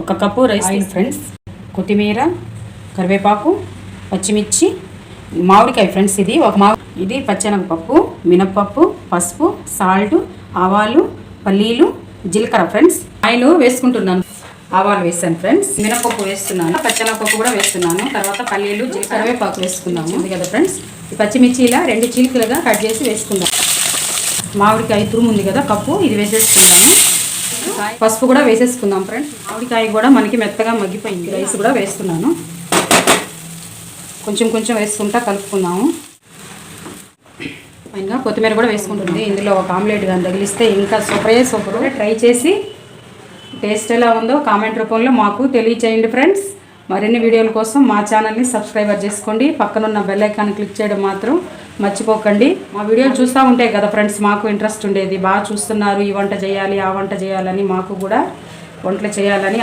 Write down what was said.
1 cup rice friends, కొత్తిమీర, కరివేపాకు, పచ్చిమిర్చి, మామిడికాయ ఫ్రెండ్స్, ఇది పచ్చెనగపప్పు, మినప్పప్పు, పసుపు, సాల్ట్, ఆవాలు, పల్లీలు, జీలకర్ర ఫ్రెండ్స్. ఆయిల్ వేసుకుంటున్నాను. ఆవాలు వేసాను ఫ్రెండ్స్, మినప్పప్పు వేస్తున్నాను, పచ్చెనగపప్పు కూడా వేస్తున్నాను, తర్వాత పల్లీలు, జీలకర్ర, కరివేపాకు వేసుకున్నాము. ఉంది కదా ఫ్రెండ్స్, ఈ పచ్చిమిర్చి ఇలా 2 చీలికలుగా కట్ చేసి వేసుకుందాం. మామిడికాయ తురుము ఉంది కదా కప్పు, ఇది వేసేసుకుందాము. పసుపు కూడా వేసేసుకుందాం ఫ్రెండ్స్. మామిడికాయ కూడా మనకి మెత్తగా మగ్గిపోయింది. రైస్ కూడా వేస్తున్నాను, కొంచెం కొంచెం వేసుకుంటా కలుపుకుందాము. పైగా కొత్తిమీర కూడా వేసుకుంటుంది. ఇందులో ఒక ఆమ్లెట్ కానీ తగిలిస్తే ఇంకా సూపర్. ట్రై చేసి టేస్ట్ ఎలా ఉందో కామెంట్ రూపంలో మాకు తెలియచేయండి ఫ్రెండ్స్. మరిన్ని వీడియోల కోసం మా ఛానల్ని సబ్స్క్రైబర్ చేసుకోండి. పక్కనున్న బెల్ ఐకాన్ క్లిక్ చేయడం మాత్రం మర్చిపోకండి. మా వీడియోలు చూస్తూ ఉంటాయి కదా ఫ్రెండ్స్, మాకు ఇంట్రెస్ట్ ఉండేది. బాగా చూస్తున్నారు, ఈ వంట చేయాలి ఆ వంట చేయాలని, మాకు కూడా వంటలు చేయాలని